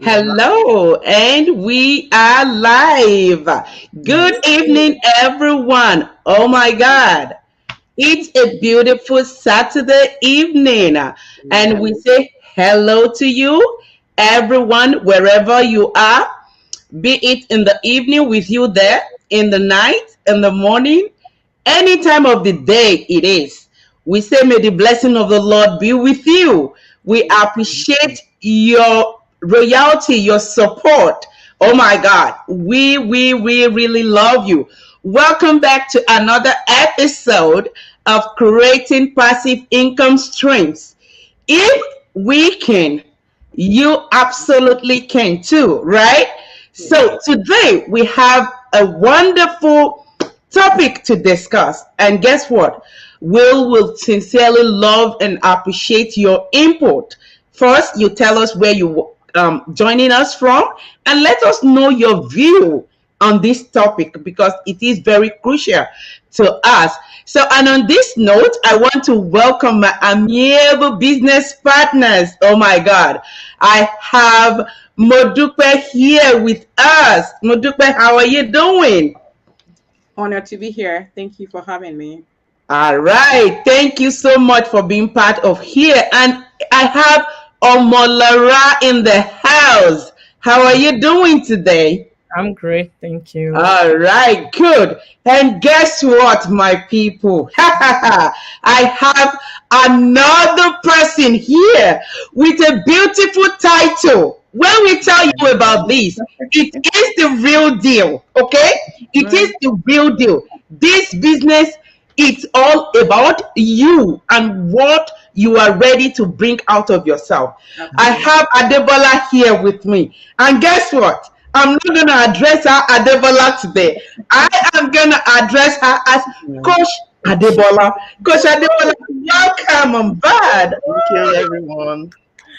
Hello, and we are live. Good evening, everyone. Oh my God, it's a beautiful Saturday evening, and we say hello to you, everyone, wherever you are, be it in the evening with you there, in the night, in the morning, any time of the day it is. We say, may the blessing of the Lord be with you. We appreciate your royalty, your support. Oh my God, we really love you. Welcome back to another episode of Creating Passive Income Streams. If we can, you absolutely can too, right? So today we have a wonderful topic to discuss. And guess what? Will sincerely love and appreciate your input. First, you tell us where you joining us from, and let us know your view on this topic because it is very crucial to us. So, and on this note, I want to welcome my amiable business partners. Oh my God, I have 𝗟𝗶𝘃𝗍 here with us. 𝗟𝗶𝘃, how are you doing? Honored to be here. Thank you for having me. All right. Thank you so much for being part of here. And I have 𝗟𝗏𝘍 in the house. How are you doing today? I'm great, thank you. All right, good. And guess what, my people? I have another person here with a beautiful title. When we tell you about this, it is the real deal, okay? It is the real deal. This business, it's all about you and what you are ready to bring out of yourself. I have 𝗟𝗏𝘃𝗍 here with me. And guess what? I'm not going to address her 𝗟𝗏𝘃 today. I am going to address her as Coach 𝗟𝗏𝘃. Coach 𝗟𝗏𝘃, welcome on board. Thank you, everyone.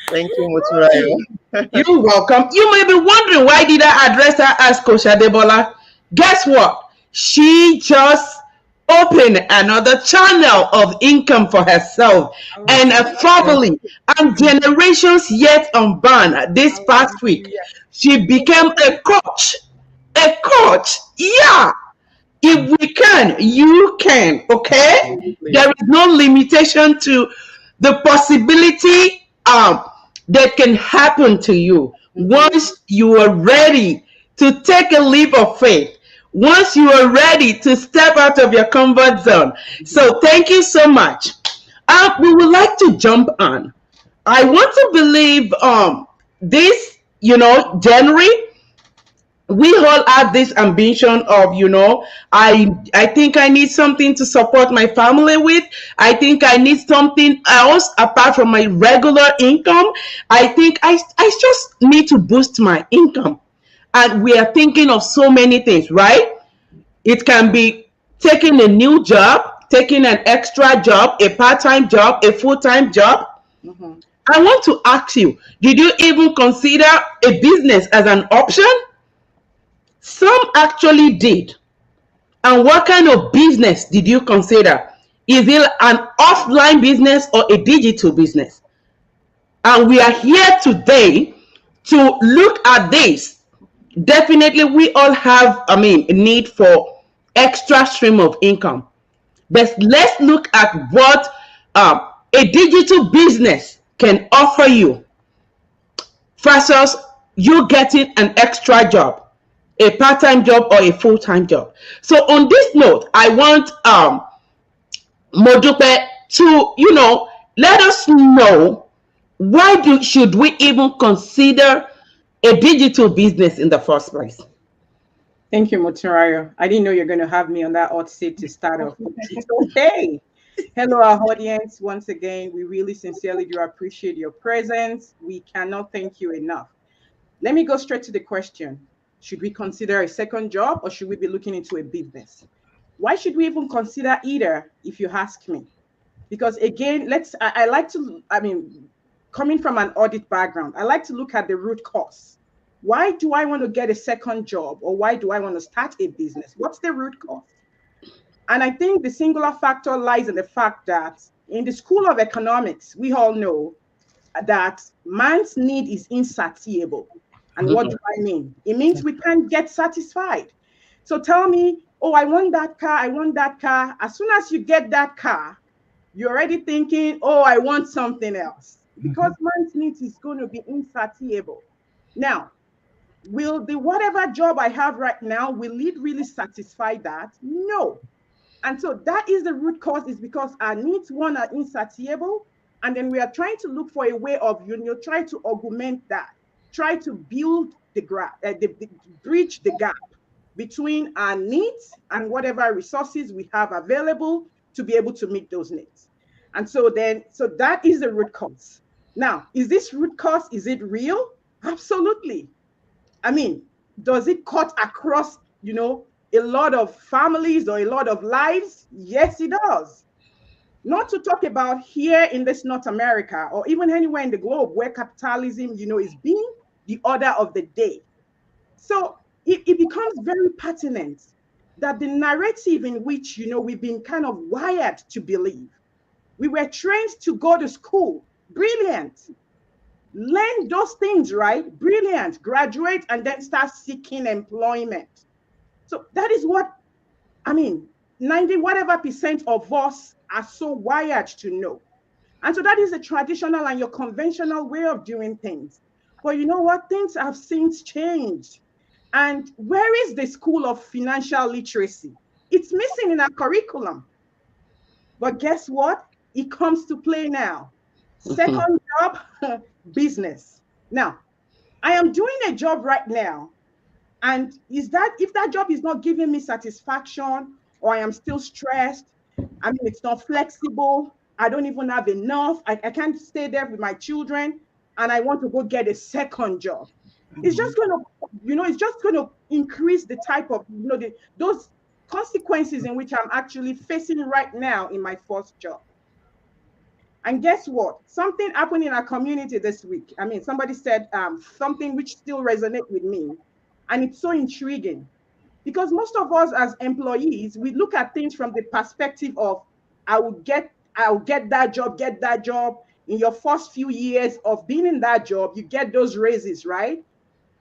Thank you, 𝗟𝗏𝘃. You're welcome. You may be wondering, why did I address her as Coach 𝗟𝗏𝘃? Guess what? She just opened another channel of income for herself and a family and generations yet unborn. This past week, she became a coach. A coach. Yeah. If we can, you can. Okay? There is no limitation to the possibility that can happen to you once you are ready to take a leap of faith. Once you are ready to step out of your comfort zone. So thank you so much. We would like to jump on. I want to believe this, January, we all have this ambition of, I think I need something to support my family with. I think I need something else apart from my regular income. I think I just need to boost my income. And we are thinking of so many things, right? It can be taking a new job, taking an extra job, a part-time job, a full-time job. I want to ask you, did you even consider a business as an option? Some actually did. And what kind of business did you consider? Is it an offline business or a digital business? And we are here today to look at this. Definitely, we all have, a need for extra stream of income. But let's look at what a digital business can offer you versus you getting an extra job, a part-time job or a full-time job. So on this note, I want 𝗟𝗏𝘃𝗍 to, let us know why should we even consider a digital business in the first place. Thank you, 𝗟𝗏𝘃𝗍. I didn't know you're going to have me on that hot seat to start off. It's okay. Hello, our audience. Once again, we really sincerely do appreciate your presence. We cannot thank you enough. Let me go straight to the question. Should we consider a second job or should we be looking into a business? Why should we even consider either, if you ask me? Because again, I like to, coming from an audit background, I like to look at the root cause. Why do I want to get a second job or why do I want to start a business? What's the root cause? And I think the singular factor lies in the fact that in the School of Economics, we all know that man's need is insatiable. And what do I mean? It means we can't get satisfied. So tell me, oh, I want that car, I want that car. As soon as you get that car, you're already thinking, oh, I want something else. Because man's needs is going to be insatiable. Now, will the whatever job I have right now, will it really satisfy that? No. And so that is the root cause, is because our needs, one, are insatiable. And then we are trying to look for a way of, try to augment that. Try to build bridge the gap between our needs and whatever resources we have available to be able to meet those needs. And so that is the root cause. Now, is this root cause, is it real? Absolutely. I mean, does it cut across, a lot of families or a lot of lives? Yes, it does. Not to talk about here in this North America or even anywhere in the globe where capitalism, is being the order of the day. So it becomes very pertinent that the narrative in which, we've been kind of wired to believe. We were trained to go to school, brilliant. Learn those things, right? Brilliant. Graduate and then start seeking employment. So that is what, 90% of us are so wired to know. And so that is a traditional and your conventional way of doing things. But you know what? Things have since changed. And where is the school of financial literacy? It's missing in our curriculum. But guess what? It comes to play now. Second job, business. Now, I am doing a job right now. And if that job is not giving me satisfaction, or I am still stressed, it's not flexible, I don't even have enough, I can't stay there with my children, and I want to go get a second job. It's just going to, increase the type of, those consequences in which I'm actually facing right now in my first job. And guess what? Something happened in our community this week. Somebody said something which still resonates with me. And it's so intriguing because most of us as employees, we look at things from the perspective of, I'll get that job. In your first few years of being in that job, you get those raises, right?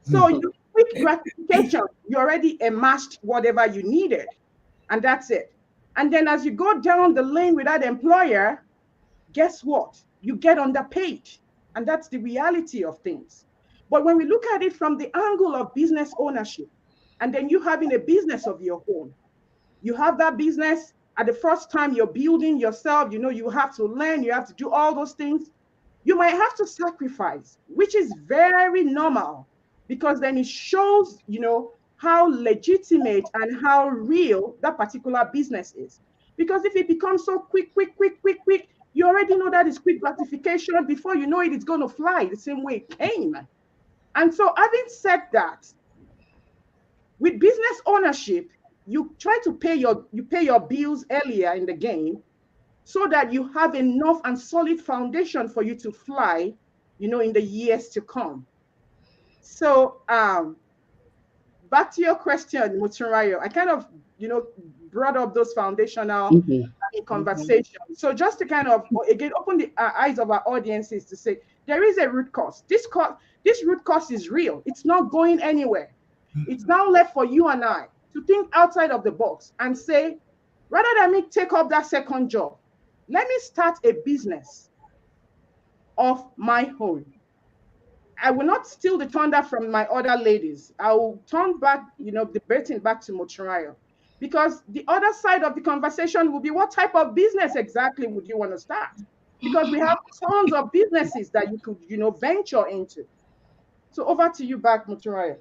So you quick gratification, you already amassed whatever you needed, and that's it. And then as you go down the lane with that employer, guess what? You get underpaid, and that's the reality of things. But when we look at it from the angle of business ownership, and then you having a business of your own, you have that business at the first time you're building yourself, you have to learn, you have to do all those things. You might have to sacrifice, which is very normal, because then it shows, how legitimate and how real that particular business is. Because if it becomes so quick, you already know that is quick gratification. Before you know it, it's going to fly the same way it came. And so having said that, with business ownership, you try to pay your bills earlier in the game so that you have enough and solid foundation for you to fly, in the years to come. So back to your question, Muturayo, I kind of, brought up those foundational conversations. So just to kind of, again, open the eyes of our audiences to say, there is a root cause. This root cause is real. It's not going anywhere. It's now left for you and I to think outside of the box and say, rather than me take up that second job, let me start a business of my own. I will not steal the thunder from my other ladies. I will turn back, the baton back to Muturayo, because the other side of the conversation will be, what type of business exactly would you want to start? Because we have tons of businesses that you could, venture into. So over to you back, Muturayo.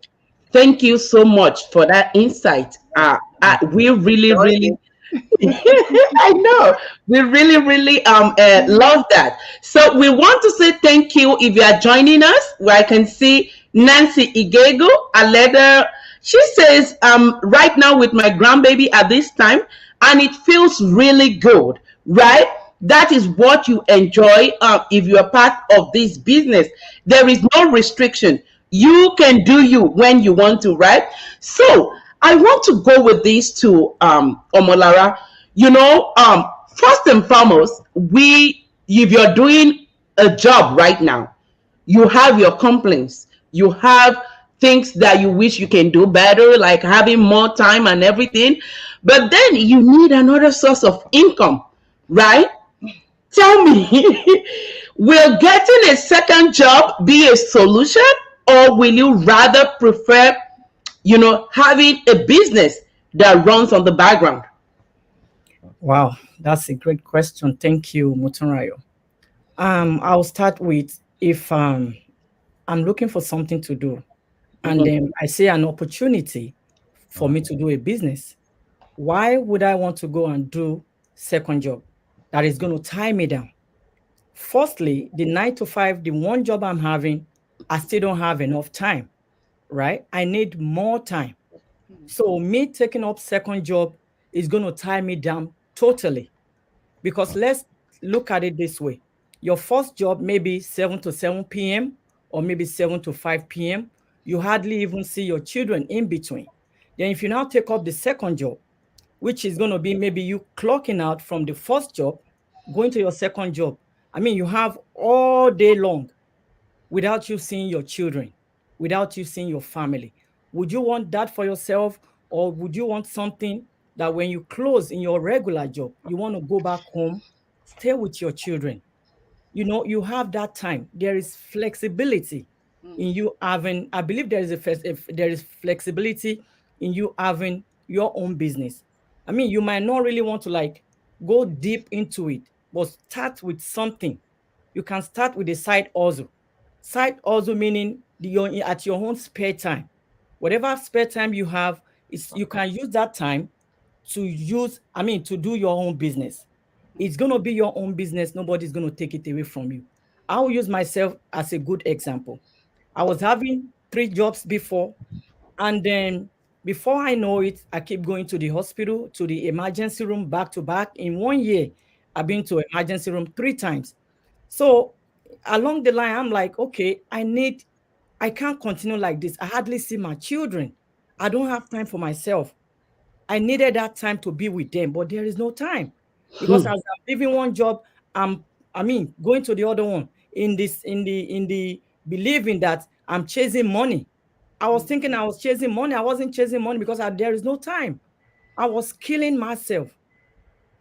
Thank you so much for that insight. We really I know we really love that. So we want to say thank you if you are joining us. Where I can see Nancy Igego, a letter. She says, right now with my grandbaby at this time, and it feels really good, right? That is what you enjoy if you are part of this business. There is no restriction. You can do you when you want to, right? So I want to go with this to Omolara. First and foremost, if you're doing a job right now, you have your complaints, you have things that you wish you can do better, like having more time and everything. But then you need another source of income, right? Tell me, will getting a second job be a solution, or will you rather prefer, having a business that runs on the background? Wow, that's a great question. Thank you, Motunrayo. I'll start with, if I'm looking for something to do, and then I see an opportunity for me to do a business, why would I want to go and do second job that is going to tie me down? Firstly, the 9 to 5, the one job I'm having, I still don't have enough time, right? I need more time. So me taking up second job is going to tie me down totally. Because let's look at it this way. Your first job may be 7 to 7 p.m. or maybe 7 to 5 p.m. You hardly even see your children in between. Then if you now take up the second job, which is going to be maybe you clocking out from the first job, going to your second job. I mean, you have all day long without you seeing your children, without you seeing your family. Would you want that for yourself, or would you want something that when you close in your regular job, you want to go back home, stay with your children? You have that time. There is flexibility in you having, I believe there is flexibility in you having your own business. I mean, you might not really want to like go deep into it, but start with something. You can start with a side hustle. Side hustle meaning you're at your own spare time. Whatever spare time you have, you can use that time to do your own business. It's going to be your own business. Nobody's going to take it away from you. I'll use myself as a good example. I was having 3 jobs before, and then before I know it, I keep going to the hospital, to the emergency room back to back. In 1 year, I've been to emergency room 3 times. So along the line, I'm like, okay, I can't continue like this. I hardly see my children. I don't have time for myself. I needed that time to be with them, but there is no time. Because as I'm leaving one job, going to the other one in the believing that I'm chasing money. I was thinking I was chasing money. I wasn't chasing money because there is no time. I was killing myself.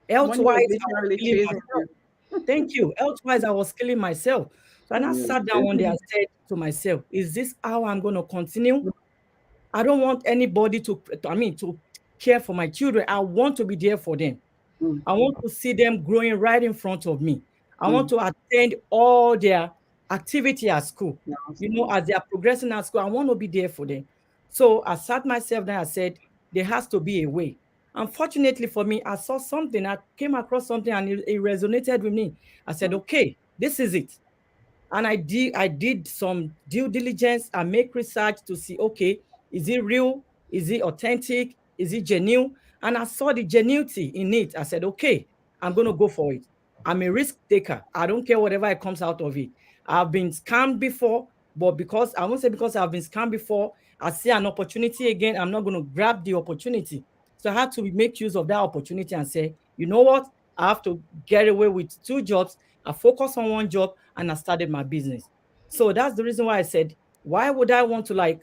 Health-wise, I was killing myself. Thank you. Health-wise, I was killing myself. So I sat down one day and said to myself, is this how I'm going to continue? I don't want anybody to care for my children. I want to be there for them. I want to see them growing right in front of me. I want to attend all their activity at school. As they are progressing at school, I want to be there for them. So I sat myself down. I said, there has to be a way. Unfortunately for me, I saw something. I came across something and it resonated with me. I said, okay, this is it. And I did some due diligence. I make research to see, okay, is it real? Is it authentic? Is it genuine? And I saw the genuinity in it. I said, okay, I'm going to go for it. I'm a risk taker. I don't care whatever comes out of it. I've been scammed before, but I won't say because I've been scammed before, I see an opportunity again, I'm not going to grab the opportunity. So I had to make use of that opportunity and say, you know what? I have to get away with 2 jobs. I focus on one job and I started my business. So that's the reason why I said, why would I want to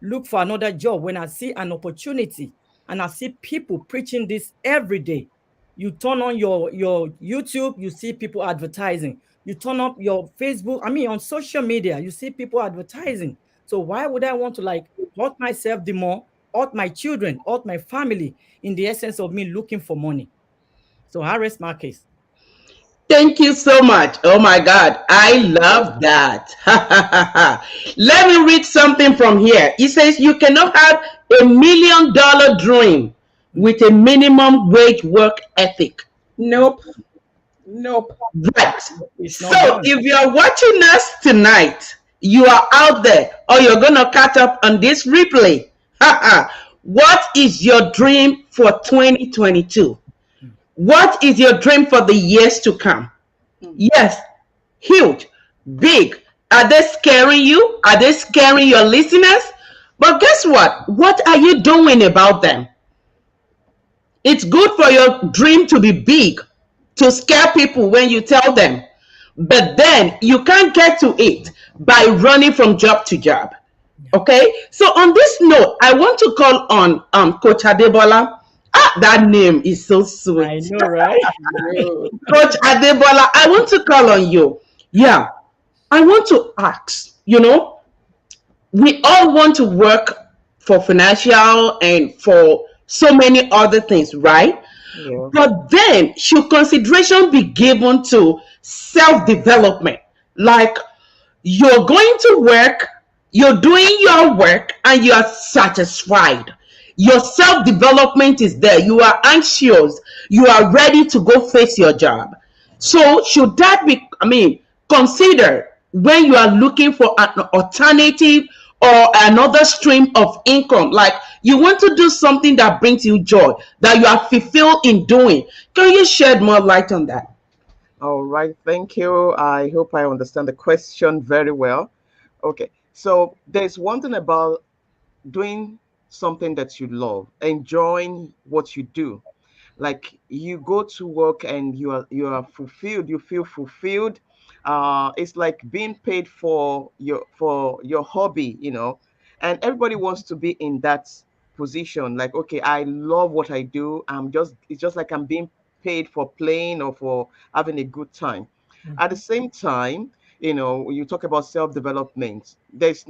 look for another job when I see an opportunity and I see people preaching this every day? You turn on your YouTube, you see people advertising. You turn up your Facebook, on social media, you see people advertising. So why would I want to hurt myself the more, hurt my children, hurt my family in the essence of me looking for money? So I rest my case. Thank you so much. Oh my God, I love that. Let me read something from here. It says, you cannot have $1 million dream with a minimum wage work ethic. Nope. Right. So if you're watching us tonight, you are out there, or you're going to catch up on this replay. What is your dream for 2022? What is your dream for the years to come? Yes, huge, big. Are they scaring you? Are they scaring your listeners? But guess what? What are you doing about them? It's good for your dream to be big, to scare people when you tell them. But then you can't get to it by running from job to job. Okay, so on this note, I want to call on Coach Adebola. Ah, that name is so I sweet. know, right? Yo. Coach Adebola, I want to call on you. Yeah, I want to ask, we all want to work for financial and for so many other things, right? Yeah. But then, should consideration be given to self development? Like, you're going to work, you're doing your work, and you are satisfied. Your self development is there. You are anxious. You are ready to go face your job. So, should that be, considered when you are looking for an alternative or another stream of income? Like, you want to do something that brings you joy, that you are fulfilled in doing. Can you shed more light on that? All right. Thank you. I hope I understand the question very well. Okay. So there's one thing about doing something that you love, enjoying what you do. Like you go to work and you are fulfilled, you feel fulfilled. It's like being paid for your hobby, and everybody wants to be in that position. Like, okay, I love what I do. It's just like I'm being paid for playing or for having a good time. At the same time, when you talk about self-development, there's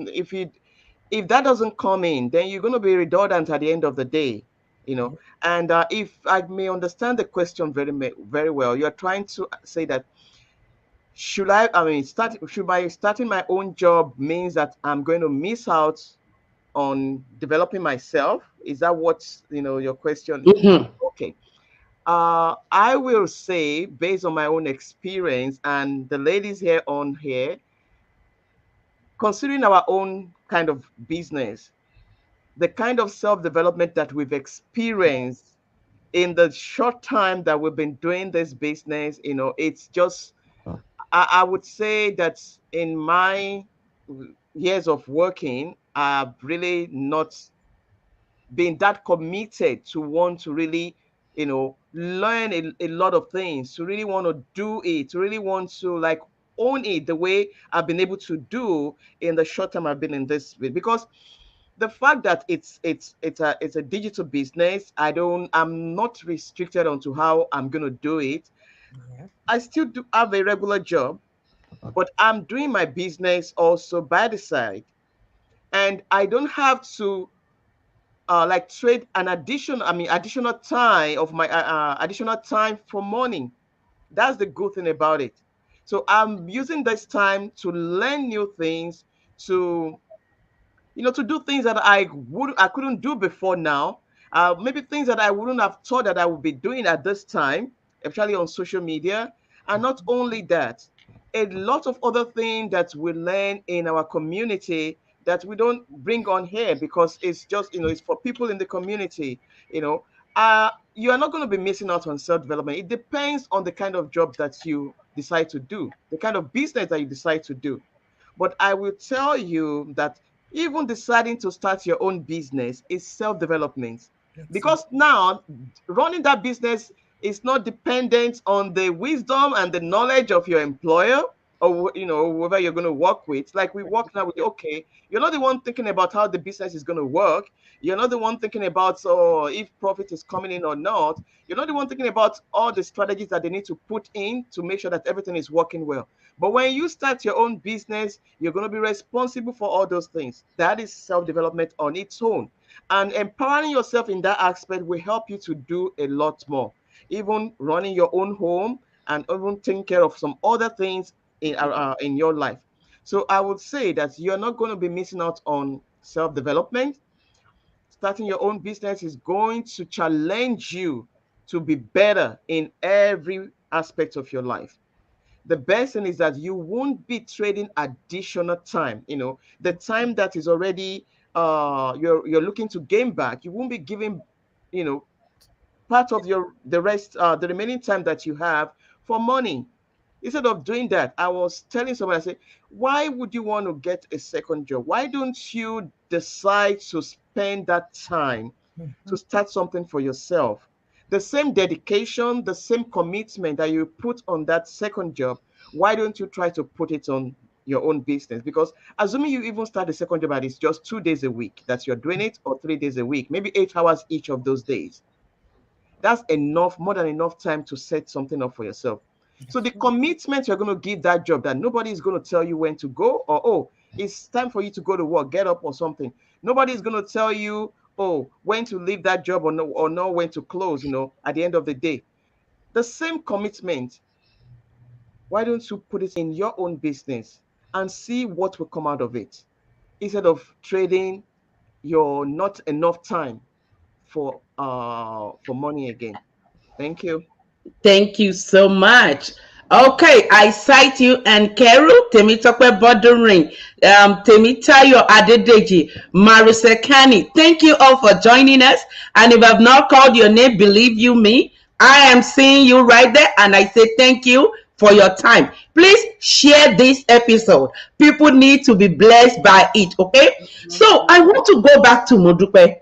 if that doesn't come in, then you're going to be redundant at the end of the day, you know. And if I may understand the question very well, you're trying to say that should my starting my own job means that I'm going to miss out on developing myself? Is that what your question? Mhm. Okay. I will say, based on my own experience and the ladies here, considering our own kind of business, the kind of self-development that we've experienced in the short time that we've been doing this business, it's just, I would say that in my years of working, I've really not been that committed to want to really, learn a lot of things, to really want to do it, to really want to like own it the way I've been able to do in the short time I've been in this bit. Because the fact that it's a digital business, I'm not restricted onto how I'm going to do it. Yeah. I still do have a regular job, but I'm doing my business also by the side, and I don't have to like trade additional time of my additional time for money. That's the good thing about it. So I'm using this time to learn new things, to to do things that I couldn't do before now. Maybe things that I wouldn't have thought that I would be doing at this time, especially on social media. And not only that, a lot of other things that we learn in our community that we don't bring on here because it's just it's for people in the community. You know, you are not going to be missing out on self development. It depends on the kind of job that you decide to do, the kind of business that you decide to do. But I will tell you that even deciding to start your own business is self development, That's it. because now running that business is not dependent on the wisdom and the knowledge of your employer, or whoever you're going to work with. Like we work now with, okay, you're not the one thinking about how the business is going to work. You're not the one thinking about if profit is coming in or not. You're not the one thinking about all the strategies that they need to put in to make sure that everything is working well. But when you start your own business, you're going to be responsible for all those things. That is self development on its own. And empowering yourself in that aspect will help you to do a lot more, even running your own home and even taking care of some other things in your life. So I would say that you're not going to be missing out on self development. Starting your own business is going to challenge you to be better in every aspect of your life. The best thing is that you won't be trading additional time, the time that is already you're looking to gain back. You won't be giving you know part of the remaining time that you have for money. Instead of doing that, I was telling someone, I said, why would you want to get a second job? Why don't you decide to spend that time to start something for yourself? The same dedication, the same commitment that you put on that second job, why don't you try to put it on your own business. Because assuming you even start the second job and it's just 2 days a week that you're doing it, or 3 days a week, maybe 8 hours each of those days, that's enough, more than enough time to set something up for yourself. So the commitment you're going to give that job, that nobody is going to tell you when to go, or, oh, it's time for you to go to work, get up or something. Nobody is going to tell you, oh, when to leave that job, or know when to close, at the end of the day. The same commitment, why don't you put it in your own business and see what will come out of it, instead of trading your not enough time for money again. Thank you. Thank you so much. Okay, I cite you and Keru, Temitope Bodurin, Temitayo Adedeji, Marisa Kani. Thank you all for joining us. And if I've not called your name, believe you me, I am seeing you right there. And I say thank you for your time. Please share this episode. People need to be blessed by it, okay? So I want to go back to Modupe.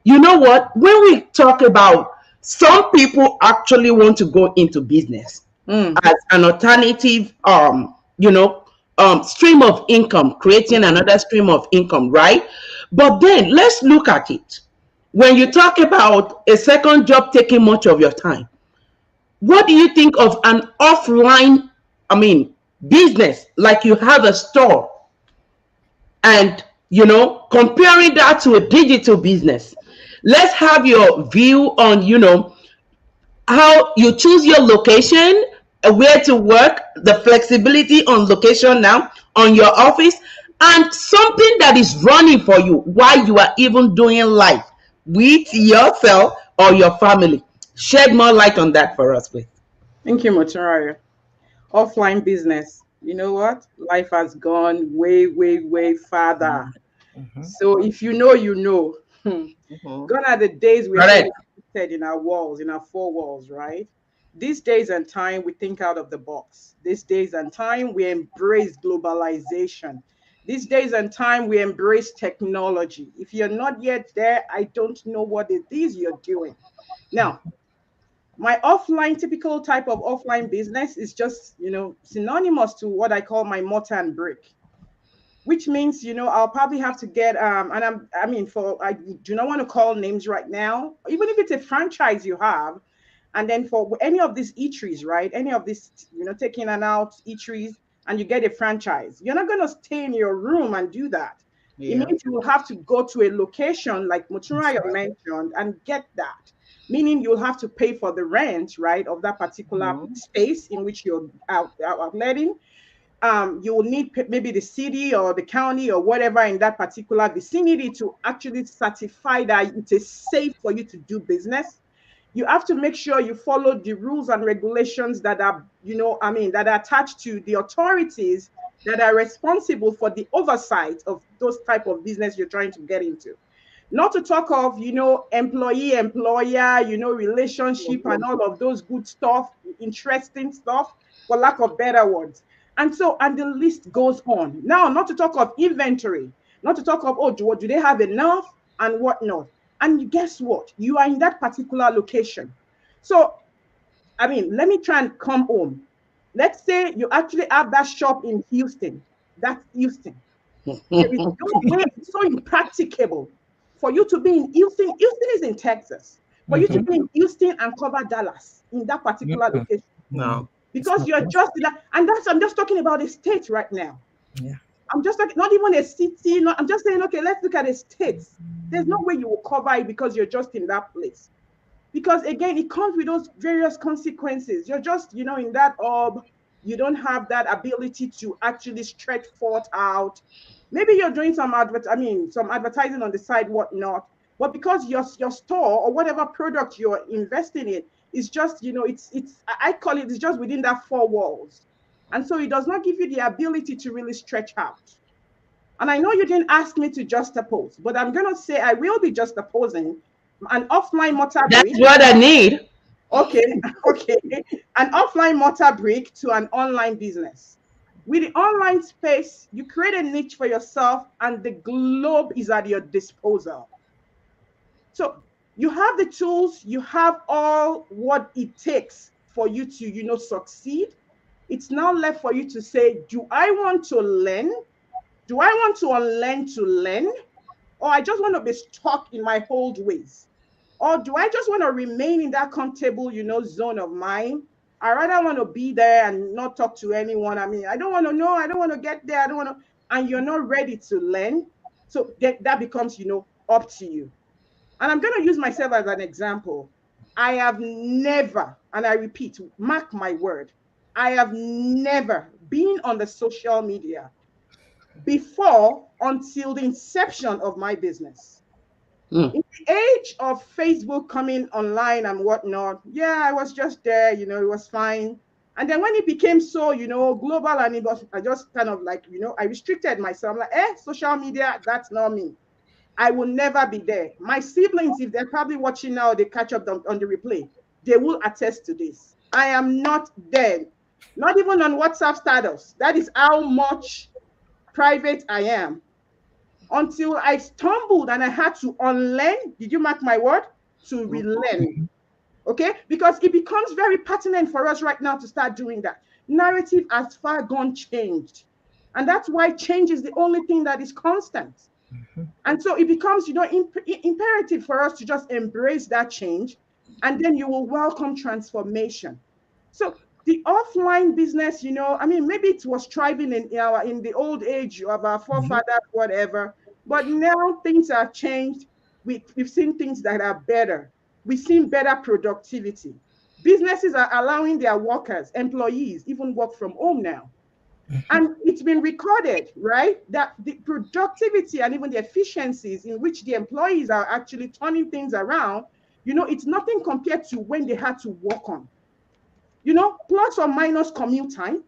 You know what? When we talk about, some people actually want to go into business as an alternative, stream of income, creating another stream of income, right? But then let's look at it. When you talk about a second job taking much of your time, what do you think of an offline, business, like you have a store, and, comparing that to a digital business? Let's have your view on, how you choose your location, where to work, the flexibility on location now, on your office, and something that is running for you while you are even doing life with yourself or your family. Shed more light on that for us, please. Thank you, Motunrayo. Offline business. You know what? Life has gone way, way, way farther. So if you know, you know. Gone are the days we are in our walls, in our four walls, right? These days and time, we think out of the box. These days and time, we embrace globalization. These days and time, we embrace technology. If you're not yet there, I don't know what it is you're doing. Now, my offline, typical type of offline business is just, synonymous to what I call my mortar and brick, which means, I'll probably have to get, I do not want to call names right now, even if it's a franchise you have. And then for any of these eateries, right? Any of these, taking and out eateries, and you get a franchise, you're not going to stay in your room and do that. Yeah. It means you will have to go to a location like Motunrayo mentioned and get that. Meaning you'll have to pay for the rent, right, of that particular space in which you're outletting. You will need maybe the city or the county or whatever in that particular vicinity to actually certify that it is safe for you to do business. You have to make sure you follow the rules and regulations that are, that are attached to the authorities that are responsible for the oversight of those type of business you're trying to get into. Not to talk of, employee-employer, relationship and all of those good stuff, interesting stuff, for lack of better words. And the list goes on. Now, not to talk of inventory, not to talk of, do they have enough and whatnot. And guess what? You are in that particular location. So, let me try and come home. Let's say you actually have that shop in Houston. That's Houston. There is no way, it's so impracticable for you to be in Houston. Houston is in Texas. For you to be in Houston and cover Dallas in that particular location. No. Because you're just in that, and I'm just talking about a state right now. Yeah. I'm just like, not even a city. I'm just saying, okay, let's look at a state. There's no way you will cover it because you're just in that place. Because again, it comes with those various consequences. You're just, in that orb. You don't have that ability to actually stretch forth out. Maybe you're doing some advertising on the side, whatnot. But because your store or whatever product you're investing in is just, I call it's just within that four walls. And so it does not give you the ability to really stretch out. And I know you didn't ask me to juxtapose, but I'm going to say I will be juxtaposing an offline mortar brick. That's what I need. Okay. An offline mortar brick to an online business. With the online space, you create a niche for yourself and the globe is at your disposal. So you have the tools, you have all what it takes for you to, succeed. It's now left for you to say, do I want to learn? Do I want to unlearn to learn? Or I just want to be stuck in my old ways? Or do I just want to remain in that comfortable, zone of mine? I rather want to be there and not talk to anyone. I mean, I don't want to know. I don't want to get there. I don't want to, and you're not ready to learn. So that becomes, up to you. And I'm going to use myself as an example. I have never, and I repeat, mark my word, I have never been on the social media before until the inception of my business. In the age of Facebook coming online and whatnot, yeah, I was just there, it was fine. And then when it became so, global, and it was, I just kind of like, I restricted myself. Like, social media, that's not me. I will never be there. My siblings, if they're probably watching now, they catch up on the replay, they will attest to this. I am not there. Not even on WhatsApp status. That is how much private I am. Until I stumbled and I had to unlearn, did you mark my word? To relearn. Okay? Because it becomes very pertinent for us right now to start doing that. Narrative has far gone changed. And that's why change is the only thing that is constant. And so it becomes, imperative for us to just embrace that change, and then you will welcome transformation. So the offline business, maybe it was thriving in the old age of our forefathers, whatever, but now things have changed. We've seen things that are better. We've seen better productivity. Businesses are allowing their workers, employees, even work from home now. And it's been recorded, right, that the productivity and even the efficiencies in which the employees are actually turning things around, it's nothing compared to when they had to work on. Plus or minus commute time,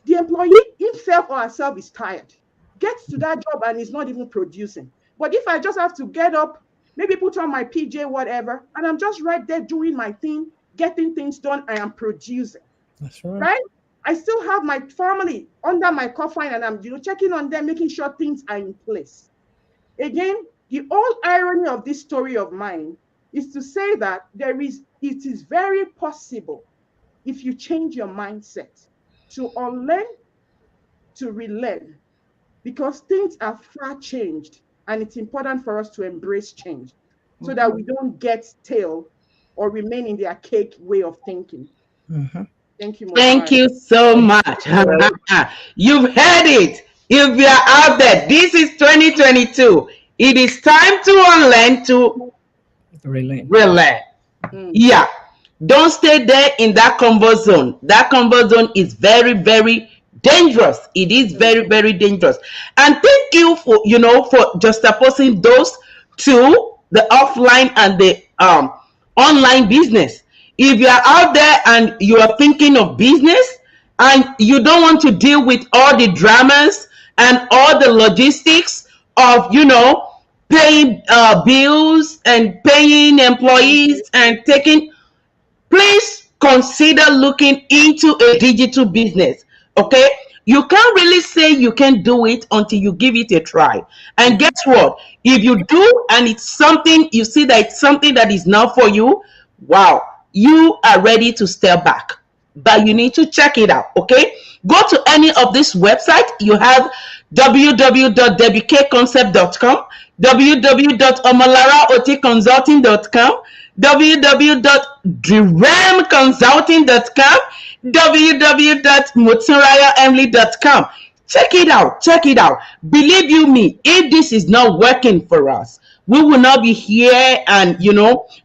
the employee himself or herself is tired, gets to that job and is not even producing. But if I just have to get up, maybe put on my PJ, whatever, and I'm just right there doing my thing, getting things done, I am producing. That's right. Right? I still have my family under my coffin, and I'm checking on them, making sure things are in place. Again, the whole irony of this story of mine is to say that it is very possible, if you change your mindset, to unlearn, to relearn, because things are far changed, and it's important for us to embrace change so that we don't get stale or remain in the archaic way of thinking. Thank you. Thank you so much. You've heard it. If you are out there, this is 2022. It is time to unlearn, to relearn. Yeah. Don't stay there in that comfort zone. That comfort zone is very, very dangerous. It is very, very dangerous. And thank you for, for juxtaposing those two, the offline and the online business. If you are out there and you are thinking of business and you don't want to deal with all the dramas and all the logistics of, paying bills and paying employees and please consider looking into a digital business. Okay? You can't really say you can do it until you give it a try. And guess what? If you do, and it's something, you see that it's something that is not for you, wow, you are ready to step back. But you need to check it out, okay? Go to any of this website. You have www.𝗟𝗶𝘃𝐿.com, www.𝗟𝗏𝗃𝐿𝑔𝐼nconsulting.com, www.𝗟𝗏𝗃𝐿𝑔𝐼nconsulting.com, www.𝗟𝗏𝗃𝐿𝑔𝐼nconsulting.com. Check it out. Check it out. Believe you me, if this is not working for us, we will not be here and,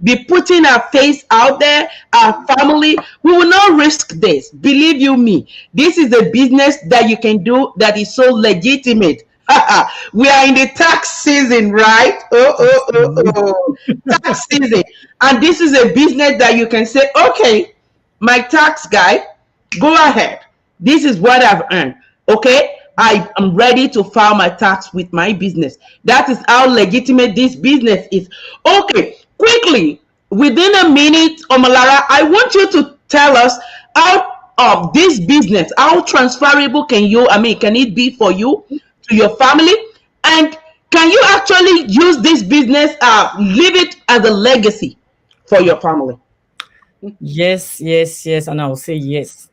be putting our face out there, our family. We will not risk this. Believe you me, this is a business that you can do that is so legitimate. We are in the tax season, right? Tax season. And this is a business that you can say, okay, my tax guy, go ahead. This is what I've earned. Okay? I am ready to file my tax with my business. That is how legitimate this business is. Okay, quickly, within a minute, Omolara, I want you to tell us out of this business, how transferable can it be for you, to your family? And can you actually use this business, leave it as a legacy for your family? Yes, and I will say yes.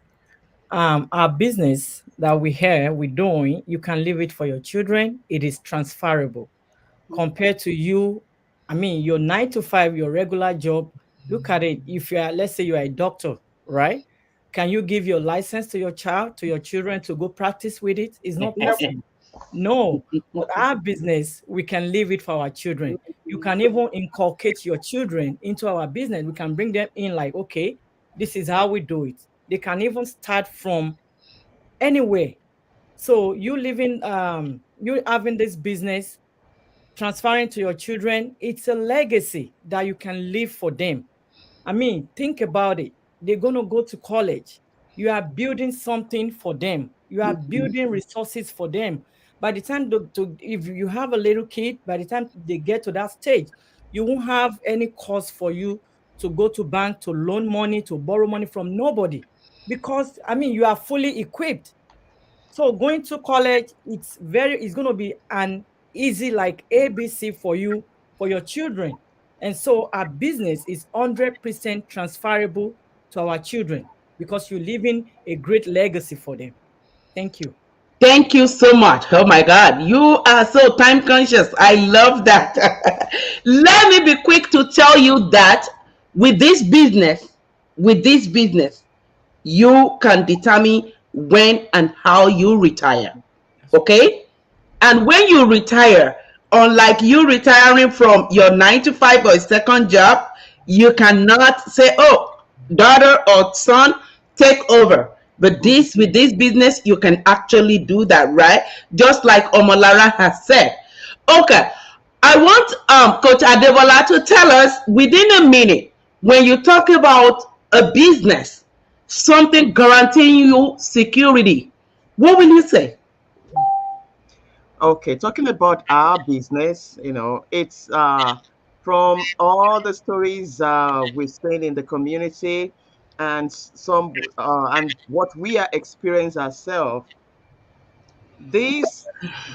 Our business that we're doing, you can leave it for your children. It is transferable compared to you. I mean, your 9 to 5, your regular job. Look at it. If you are, let's say you are a doctor, right? Can you give your license to your child, to your children to go practice with it? It's not possible. No, but our business, we can leave it for our children. You can even inculcate your children into our business. We can bring them in like, okay, this is how we do it. They can even start from anywhere. So you having this business, transferring to your children, it's a legacy that you can leave for them. I mean, think about it. They're going to go to college. You are building something for them. You are building resources for them. By the time if you have a little kid, by the time they get to that stage, you won't have any cost for you to go to bank to loan money, to borrow money from nobody. Because I mean, you are fully equipped. So going to college, it's going to be an easy like ABC for you, for your children. And so our business is 100% transferable to our children because you're leaving a great legacy for them. Thank you. Thank you so much. Oh my God, you are so time conscious. I love that. Let me be quick to tell you that with this business, with this business, you can determine when and how you retire. Okay? And when you retire, unlike you retiring from your 9 to 5 or a second job, you cannot say, oh, daughter or son, take over. But this, with this business, you can actually do that, right? Just like Omolara has said. Okay, I want Coach Adebola to tell us within a minute, when you talk about a business, something guaranteeing you security, what will you say? Okay, talking about our business, it's from all the stories we've seen in the community and some and what we are experiencing ourselves. This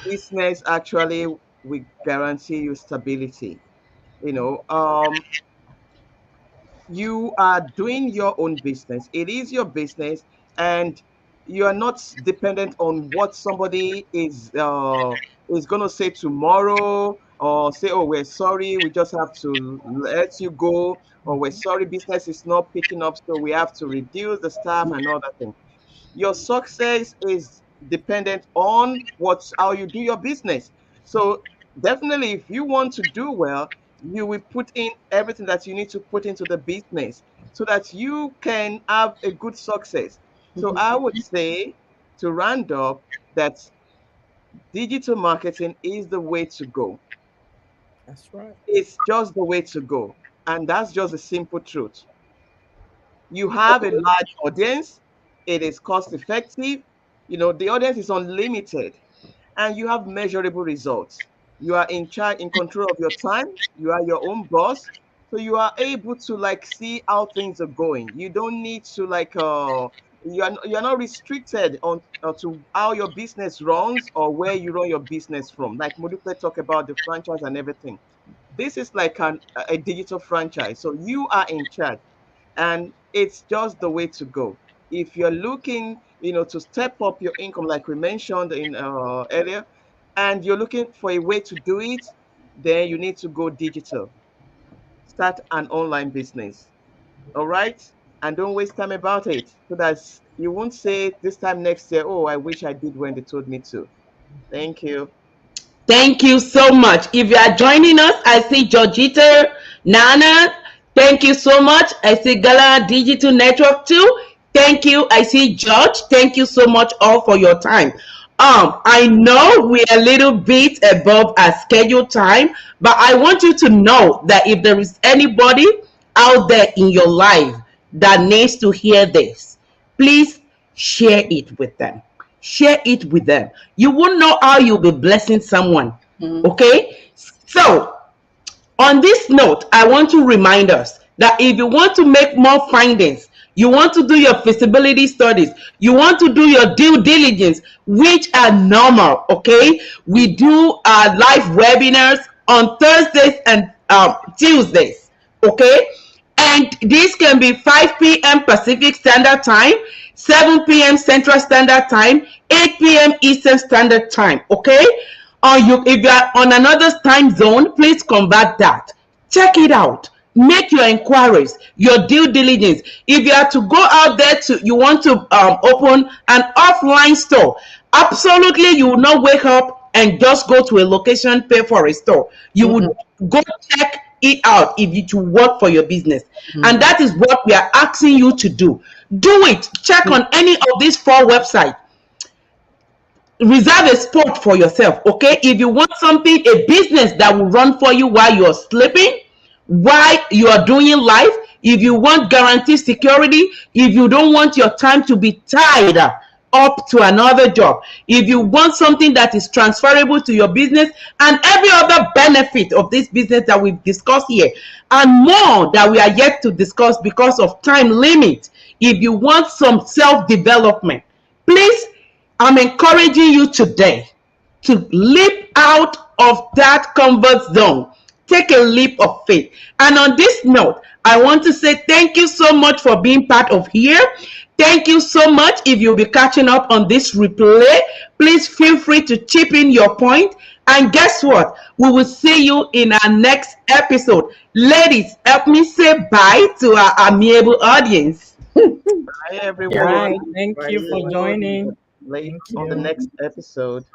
business actually will guarantee you stability. You know, you are doing your own business. It is your business, and you are not dependent on what somebody is going to say tomorrow, or say, "Oh, we're sorry, we just have to let you go," or "We're sorry, business is not picking up, so we have to reduce the staff and all that thing." Your success is dependent on how you do your business. So definitely, if you want to do well, you will put in everything that you need to put into the business so that you can have a good success. So I would say, to round up, that digital marketing is the way to go. That's right. It's just the way to go. And that's just the simple truth. You have a large audience, it is cost effective, the audience is unlimited, and you have measurable results. You are in charge, in control of your time, you are your own boss. So you are able to like see how things are going. You don't need to like you're not restricted on to how your business runs or where you run your business from. Like Modupe talk about the franchise and everything. This is like a digital franchise. So you are in charge, and it's just the way to go. If you're looking, to step up your income, like we mentioned in earlier, and you're looking for a way to do it, then you need to go digital. Start an online business. All right? And don't waste time about it, so that you won't say this time next year, "Oh, I wish I did when they told me to." Thank you. Thank you so much. If you are joining us, I see Georgita, Nana. Thank you so much. I see Gala Digital Network too. Thank you. I see George. Thank you so much all for your time. I know we are a little bit above our scheduled time, but I want you to know that if there is anybody out there in your life that needs to hear this, please share it with them. Share it with them. You won't know how you'll be blessing someone. Okay? So, on this note, I want to remind us that if you want to make more findings, you want to do your feasibility studies, you want to do your due diligence, which are normal, okay? We do our live webinars on Thursdays and Tuesdays, okay? And this can be 5 p.m. Pacific Standard Time, 7 p.m. Central Standard Time, 8 p.m. Eastern Standard Time. Okay? Or if you are on another time zone, please convert that. Check it out. Make your inquiries, your due diligence. If you are to go out there you want to open an offline store, absolutely you will not wake up and just go to a location, pay for a store. You would go check it out if it will work for your business. And that is what we are asking you to do. Do it. Check on any of these 4 websites. Reserve a spot for yourself. Okay, if you want something, a business that will run for you while you're sleeping, while you are doing life, if you want guaranteed security, if you don't want your time to be tied up to another job, if you want something that is transferable to your business and every other benefit of this business that we've discussed here and more that we are yet to discuss because of time limit, if you want some self-development, please, I'm encouraging you today to leap out of that comfort zone. Take a leap of faith. And on this note, I want to say thank you so much for being part of here. Thank you so much. If you'll be catching up on this replay, please feel free to chip in your point. And guess what? We will see you in our next episode. Ladies, help me say bye to our amiable audience. Bye, everyone. Bye. Thank you for joining. Late on the next episode.